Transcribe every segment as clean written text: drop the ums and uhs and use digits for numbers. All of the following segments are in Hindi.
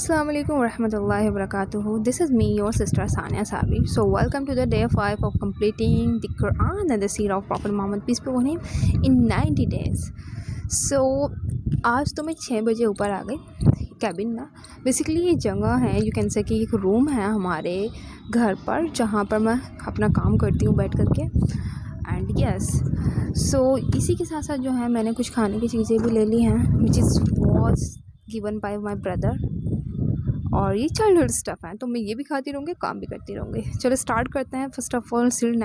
Assalamu alaikum warahmatullahi wabarakatuh. This is me, your sister Sania Sabi. So, welcome to the day 5 of completing the Quran and the Seerah of Prophet Muhammad, peace be upon him, in 90 days. So, आज तो मैं 6 बजे ऊपर आ गई कैबिन में. बेसिकली ये जगह है, यू कैन से कि एक रूम है हमारे घर पर जहाँ पर मैं अपना काम करती हूँ बैठ करके. एंड यस, सो इसी के साथ साथ जो है मैंने कुछ खाने की चीज़ें भी ले ली हैं which is was given by my brother. और ये चाइल्डहुड स्टफ़ है तो मैं ये भी खाती रहूँगी, काम भी करती रहूँगी. चलो स्टार्ट करते हैं. First of all seal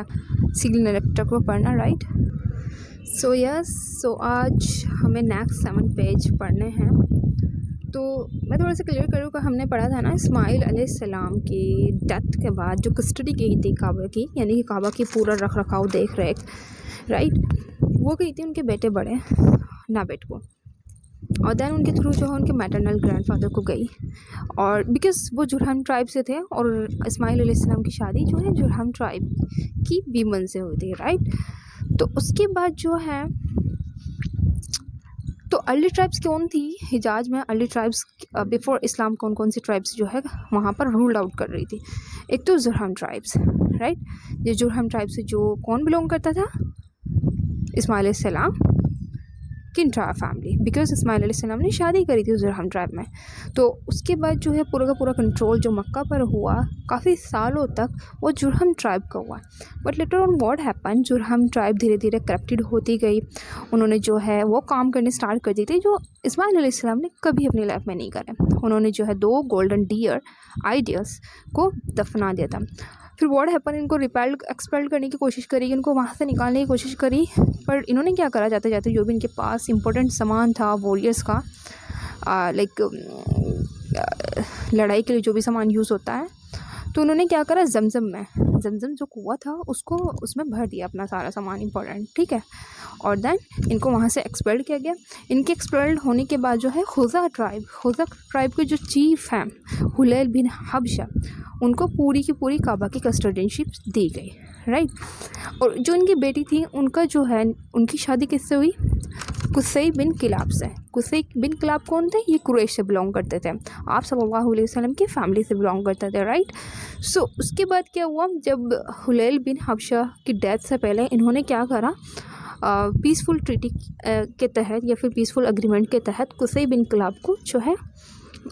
nectar को पढ़ना, राइट. सो यस, सो आज हमें नेक्स्ट 7 पेज पढ़ने हैं. तो मैं थोड़ा सा क्लियर करूँ कि हमने पढ़ा था ना इस्माइल अलैहिस्सलाम की डेथ के बाद जो कस्टडी की थी काबा की, यानी कि काबा की पूरा रख रखाव देख रहे, राइट, वो गई थी उनके बेटे बड़े नाबेट को. और दैन उनके थ्रू जो है उनके मैटरनल ग्रैंडफादर को गई. और बिकॉज़ वो जुरहम ट्राइब से थे और इस्माइल अलैहिस्सलाम की शादी जो है जुरहम ट्राइब की वीमन से हुई थी, राइट. तो उसके बाद जो है तो अर्ली ट्राइब्स कौन थी हिजाज में. अर्ली ट्राइब्स बिफोर इस्लाम कौन कौन सी ट्राइब्स जो है वहाँ पर रूल्ड आउट कर रही थी. एक तो जुरहम ट्राइब्स, राइट. ये जुरहम ट्राइब से जो कौन बिलोंग करता था, इस्माइल अलैहिस्सलाम की इंटायर फैमिली, बिकॉज इस्माइल अलैहिस्सलाम ने शादी करी थी जुरहम ट्राइब में. तो उसके बाद जो है पूरा का पूरा कंट्रोल जो मक्का पर हुआ काफ़ी सालों तक वो जुरहम ट्राइब का हुआ. But later on what happen, Jurhum tribe धीरे धीरे करप्टेड होती गई. उन्होंने जो है वो काम करने स्टार्ट कर दी थी जो इस्माइल अलैहिस्सलाम ने कभी अपनी लाइफ में नहीं करे. उन्होंने जो है 2 गोल्डन डियर आइडियल्स को दफना दिया था. फिर व्हाट हैपन, इनको एक्सपेल करने की कोशिश करी, इनको वहाँ से निकालने की कोशिश करी. पर इन्होंने क्या करा, जाते जाते जो भी इनके पास इंपॉर्टेंट सामान था वॉरियर्स का, लाइक लड़ाई के लिए जो भी सामान यूज़ होता है, तो उन्होंने क्या करा, जमजम जो कुआं था उसको उसमें भर दिया अपना सारा सामान इंपॉर्टेंट, ठीक है. और देन इनको वहाँ से एक्सपेल्ड किया गया. इनके एक्सपेल्ड होने के बाद जो है खुज़ा ट्राइब के जो चीफ हैं हुलैल बिन हबशा, उनको पूरी की पूरी काबा की कस्टोडियनशिप दी गई, राइट. और जो इनकी बेटी थी उनका जो है उनकी शादी किससे हुई, कुसै बिन किलाब से. कुसै बिन किलाब कौन थे, ये कुरैश से बिलोंग करते थे, आप सल्लल्लाहु अलैहि वसल्लम की फैमिली से बिलोंग करते थे, राइट. सो उसके बाद क्या हुआ, जब हुलैल बिन हबशा की डेथ से पहले इन्होंने क्या करा, पीसफुल ट्रीटी के तहत या फिर पीसफुल एग्रीमेंट के तहत कुसै बिन किलाब को जो है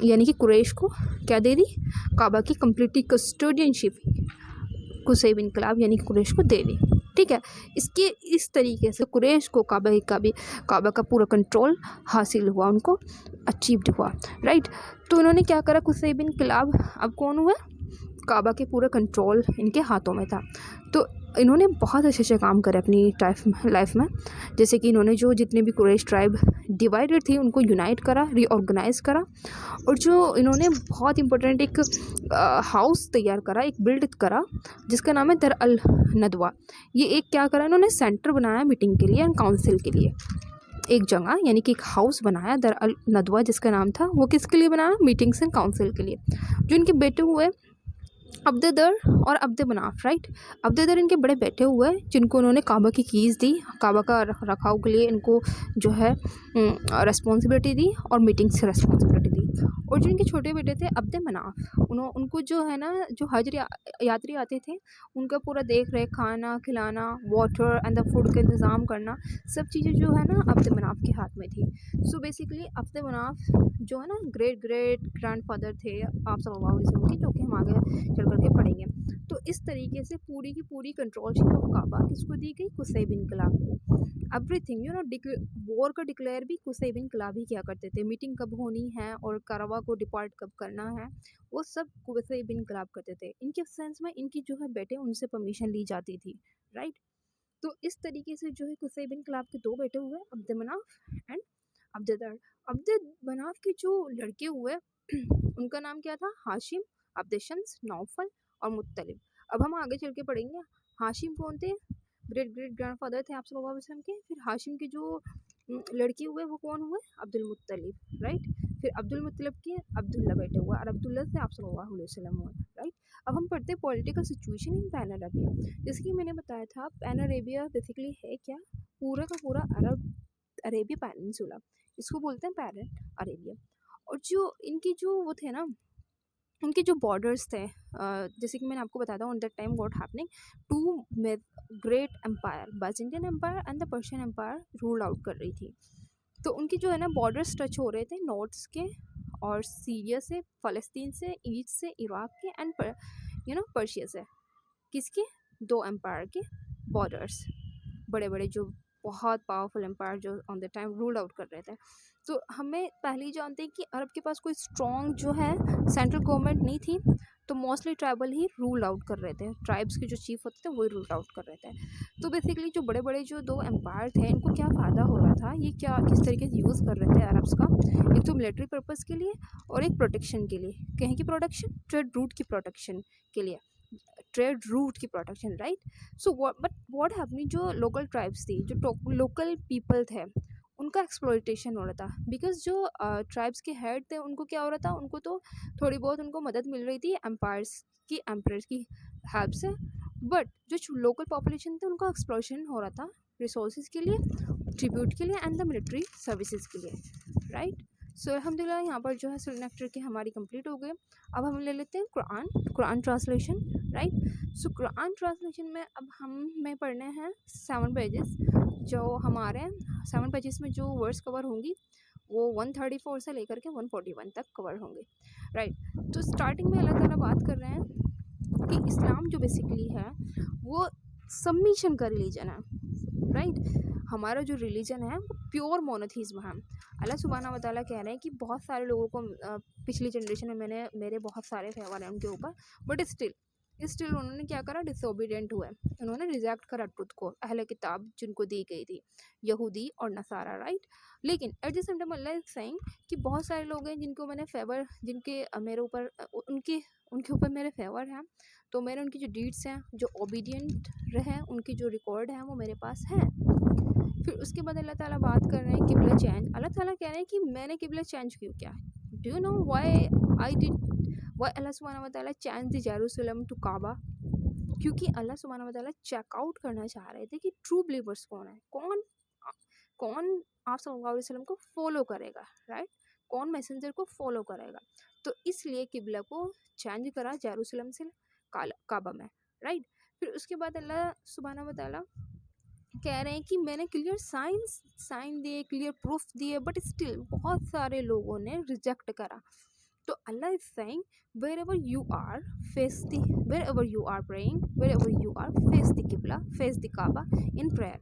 यानी कि कुरैश को क्या दे दी, काबा की कम्प्लीटली कस्टोडियनशिप कुसै बिन किलाब यानी कि कुरैश को दे दी, ठीक है. इसके इस तरीके से कुरैश को काबा का पूरा कंट्रोल हासिल हुआ, उनको अचीव्ड हुआ, राइट. तो उन्होंने क्या करा, कुसै बिन किलाब अब कौन हुआ, काबा के पूरा कंट्रोल इनके हाथों में था. तो इन्होंने बहुत अच्छे काम करे अपनी लाइफ में. जैसे कि इन्होंने जो जितने भी कुरैश ट्राइब डिवाइडेड थी उनको यूनाइट करा, रीऑर्गेनाइज करा. और जो इन्होंने बहुत इंपॉर्टेंट एक हाउस तैयार करा, एक बिल्ड करा जिसका नाम है दर अल नदवा. ये एक क्या करा, इन्होंने सेंटर बनाया मीटिंग के लिए एंड काउंसिल के लिए. एक जगह यानी कि एक हाउस बनाया दर अल नदवा जिसका नाम था, वो किसके लिए बनाया, मीटिंग्स एंड काउंसिल के लिए. जो इनके बेटे हुए अब्देदर और अब्दे मनाफ, राइट. अब्देदर इनके बड़े बेटे हुए जिनको उन्होंने काबा की कीज़ दी, काबा का रखाव के लिए इनको जो है रिस्पॉन्सिबिलिटी दी और मीटिंग से रिस्पॉन्सिबिलिटी दी. और जो इनके छोटे बेटे थे अब्दे मनाफ, उनको जो है ना जो हज यात्री आते थे उनका पूरा देख रेख, खाना खिलाना, वाटर एंड द फूड का इंतज़ाम करना, सब चीज़ें जो है ना अब्दे मनाफ के हाथ में थी. सो बेसिकली अब्दे मनाफ जो है ना ग्रेट ग्रैंडफादर थे आप सल्लल्लाहु अलैहि वसल्लम के, जो कि हम आगे चल करके पढ़ेंगे. तो इस तरीके से पूरी की पूरी कंट्रोलशिप ऑफ काबा किसको दी गई, कुसै बिन किलाब को. एवरीथिंग वॉर का डिक्लेयर भी कुसै बिन किलाब ही क्या करते थे. मीटिंग कब होनी है और कारवा को डिपार्ट कब करना है वो सब कुसै बिन किलाब करते थे. इनके सेंस में इनकी जो है बेटे उनसे परमिशन ली जाती थी, राइट. तो इस तरीके से जो है कुसै बिन किलाब के 2 बेटे हुए, अब्द मनाफ एंड अब्देदर. अब्द मनाफ के जो लड़के हुए उनका नाम क्या था, हाशिम, अब्देशंस, नौफल और मुत्तलिब. अब हम आगे चल के पढ़ेंगे. हाशिम कौन थे, ग्रेट ग्रैंडफादर थे आप सल्लल्लाहु अलैहि वसल्लम के. फिर हाशिम के जो लड़के हुए वो कौन हुए, अब्दुल मुत्तलिब, राइट. फिर अब्दुल मुत्तलिब के अब्दुल्ला बेटे हुआ और अब्दुल्ला से आप सल्लल्लाहु अलैहि वसल्लम हुआ, राइट. अब हम पढ़ते हैं political situation in pan Arabia. जैसे कि मैंने बताया था पैन अरेबिया बेसिकली है क्या, पूरा का पूरा अरेबिया पेनिनसुला, इसको बोलते हैं पैन अरेबिया. और जो इनकी जो वो थे ना, उनके जो बॉर्डर्स थे, जैसे कि मैंने आपको बताया था on that time what happening, two great empire, Byzantine empire and the Persian empire rule out कर रही थी। तो उनके जो है ना बॉर्डर्स टच हो रहे थे नॉर्थ के, और सीरिया से, फ़लस्तीन से, ईस्ट से, इराक के, एंड पर्शिया से। किसके? दो एम्पायर के बॉर्डर्स, बड़े बड़े जो बहुत पावरफुल एम्पायर जो on the time rule out कर रहे थे। तो हमें पहले ही जानते हैं कि अरब के पास कोई स्ट्रॉन्ग जो है सेंट्रल गवर्नमेंट नहीं थी, तो मोस्टली ट्राइबल ही रूल आउट कर रहे थे, ट्राइब्स के जो चीफ होते थे वही रूल आउट कर रहे थे। तो बेसिकली जो बड़े बड़े जो दो एम्पायर थे, इनको क्या फ़ायदा हो रहा था, ये क्या किस तरीके से यूज़ कर रहे थे अरब्स का, एक तो मिलिट्री पर्पज़ के लिए और एक प्रोटेक्शन के लिए। कहीं की प्रोटेक्शन? ट्रेड रूट की प्रोटेक्शन के लिए, ट्रेड रूट की protection, right. So but what happening, जो लोकल ट्राइब्स थी, जो लोकल पीपल थे, उनका एक्सप्लॉइटेशन हो रहा था। बिकॉज जो ट्राइब्स के हेड थे उनको क्या हो रहा था, उनको तो थोड़ी बहुत उनको मदद मिल रही थी एम्पायर्स की हेल्प से, बट जो लोकल पॉपुलेशन थे उनका एक्सप्लॉइटेशन हो रहा था रिसोर्सेज के लिए, ट्रिब्यूट के लिए एंड द मिलिट्री सर्विसेज के लिए, राइट। सो अल्हम्दुलिल्लाह यहाँ पर जो है सिलेक्टर की हमारी कंप्लीट हो गई। अब हम ले लेते हैं कुरान ट्रांसलेशन, राइट। सो कुरान ट्रांसलेशन में अब हमें पढ़ने हैं 7 पेजेस, जो हमारे 7 पेजेस में जो वर्ड्स कवर होंगी वो 134 से लेकर के 141 तक कवर होंगे, राइट। तो स्टार्टिंग में अल्लाह ताला बात कर रहे हैं कि इस्लाम जो बेसिकली है वो सबमिशन का रिलीजन है, राइट। हमारा जो रिलीजन है वो प्योर मोनोथीज्म है। अल्लाह सुब्हाना व तआला कह रहे हैं कि बहुत सारे लोगों को पिछली जनरेशन में मेरे बहुत सारे फेवर हैं उनके ऊपर, बट स्टिल उन्होंने क्या करा, डिसोबीडियंट हुए, उन्होंने रिजेक्ट करा ट्रुथ को, अहले किताब जिनको दी गई थी, यहूदी और नसारा, राइट। लेकिन at the same time Allah is saying कि बहुत सारे लोग हैं जिनको मैंने फेवर, जिनके मेरे ऊपर उनके ऊपर मेरे फेवर हैं, तो मैंने उनकी जो डीड्स हैं, जो ओबीडियंट रहे, उनकी जो रिकॉर्ड है वो मेरे पास है। फिर उसके बाद अल्लाह ताला बात कर रहे हैं किबला चेंज। अल्लाह ताला कह रहे हैं कि मैंने किबला चेंज क्यों किया। डू यू नो व्हाई अल्लाह सुब्हानहू व तआला चेंज द जेरूसलम टू काबा? क्योंकि अल्लाह सुब्हानहू व तआला चेकआउट करना चाह रहे थे कि ट्रू बिलीवर्स कौन है, कौन कौन आप सल्लल्लाहु अलैहि वसल्लम को फॉलो करेगा, राइट, कौन मैसेंजर को फॉलो करेगा। तो इसलिए किबला को चेंज करा जेरूसलम से काबा में, राइट। फिर उसके बाद अल्लाह सुब्हानहू व तआला कह रहे हैं कि मैंने क्लियर साइन दिए, क्लियर प्रूफ दिए, बट स्टिल बहुत सारे लोगों ने रिजेक्ट करा। तो Allah is saying wherever you are wherever you are praying, wherever you are face the qibla, face the kaaba in prayer.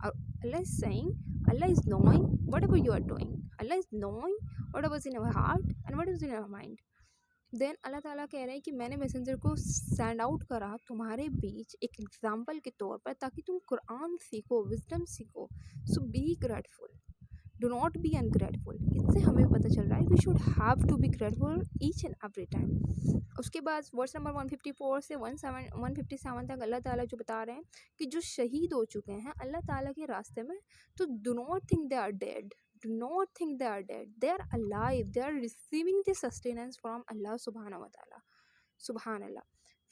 Allah is saying, Allah is knowing whatever you are doing, Allah is knowing whatever is in our heart and what is in our mind. Then Allah ताला कह रहे हैं कि मैंने मैसेंजर को सेंड आउट करा तुम्हारे बीच एक एग्जाम्पल के तौर पर, ताकि तुम कुरान सीखो, विजडम सीखो। So be grateful, do not be ungrateful. इससे हमें पता चल रहा है we should have to be grateful each and every time. उसके बाद वर्स नंबर 154 से 157 तक अल्लाह ताला जो बता रहे हैं कि जो शहीद हो चुके हैं अल्लाह ताला के रास्ते में, तो do not think they are dead, do not think they are dead, they are alive, they are receiving the sustenance from Allah subhanahu wa ta'ala, सुबहान अल्लाह।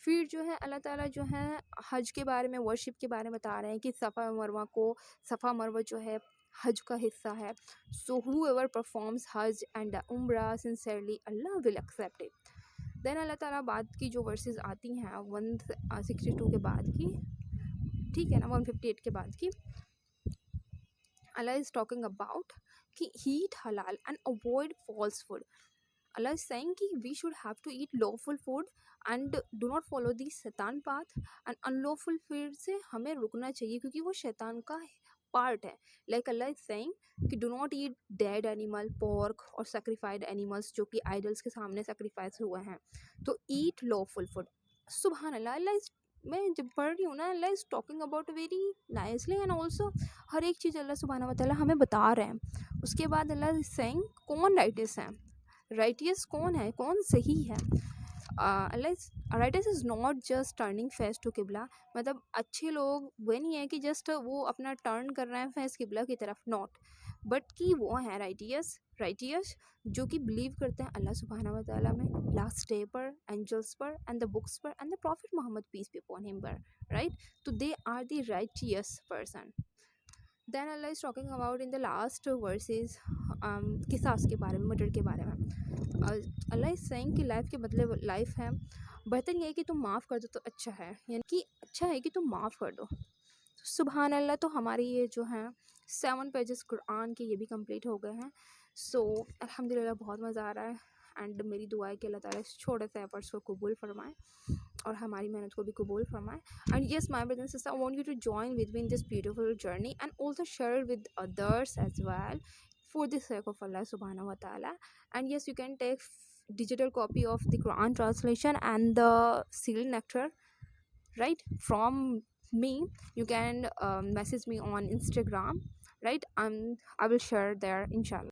फिर जो है अल्लाह ताला जो है हज के बारे में, वर्शिप के बारे में बता रहे हैं कि सफ़ा मरवा जो है हज का हिस्सा है। सो whoever performs हज एंड उम्रा sincerely Allah will accept it. Then Allah ताला बाद की जो वर्सेस आती हैं 162 के बाद की, ठीक है ना, 158 के बाद की, Allah is talking about कि eat halal and avoid false food. Allah is saying कि we should have to eat lawful food and do not follow the शैतान path, and unlawful food से हमें रुकना चाहिए क्योंकि वो शैतान का पार्ट है। Like Allah is saying कि do not eat dead animal, pork और sacrificed animals जो कि idols के सामने sacrifice हुए हैं, तो eat lawful food। सुबहान अल्लाह। अल्लाह मैं जब पढ़ रही हूँ ना, Allah is talking about very nicely and also हर एक चीज़ अल्लाह सुब्हानहू व तआला हमें बता रहे हैं। उसके बाद अल्लाह इज सेइंग कौन राइटियस है, राइटियस कौन है, कौन सही है। Righteous is not just turning face to किबला, मतलब अच्छे लोग वो नहीं है कि जस्ट वो अपना टर्न कर रहे हैं फेस किबला की तरफ, नॉट, बट कि वो हैं राइटियस जो कि बिलीव करते हैं अल्लाह सुब्हानहू व तआला में, लास्ट डे पर, एंजल्स पर एंड द बुक्स पर and the prophet Muhammad peace be upon him पर, राइट। तो they are the righteous person. Then Allah is talking about in the last verses किसास के बारे में, मर्डर के बारे में। अल्लाह इज़ सेइंग कि लाइफ के बदले लाइफ है, बेहतर ये है कि तुम माफ़ कर दो तो अच्छा है, यानी कि अच्छा है कि तुम माफ़ कर दो। सुबहान अल्लाह। तो हमारी ये जो हैं 7 पेजेस कुरान के ये भी कंप्लीट हो गए हैं। सो अल्हम्दुलिल्लाह बहुत मज़ा आ रहा है। एंड मेरी दुआ है कि अल्लाह ताला इस छोटे से एफर्ट्स को कबूल फरमाए और हमारी मेहनत को भी कबूल फरमाए। And yes my brother and sister, I want you to join with me in this beautiful journey and also share with others as well for the sake of Allah subhanahu wa ta'ala. And yes, you can take digital copy of the Quran translation and the sealed nectar, right, from me. You can message me on Instagram, right? I will share there inshallah.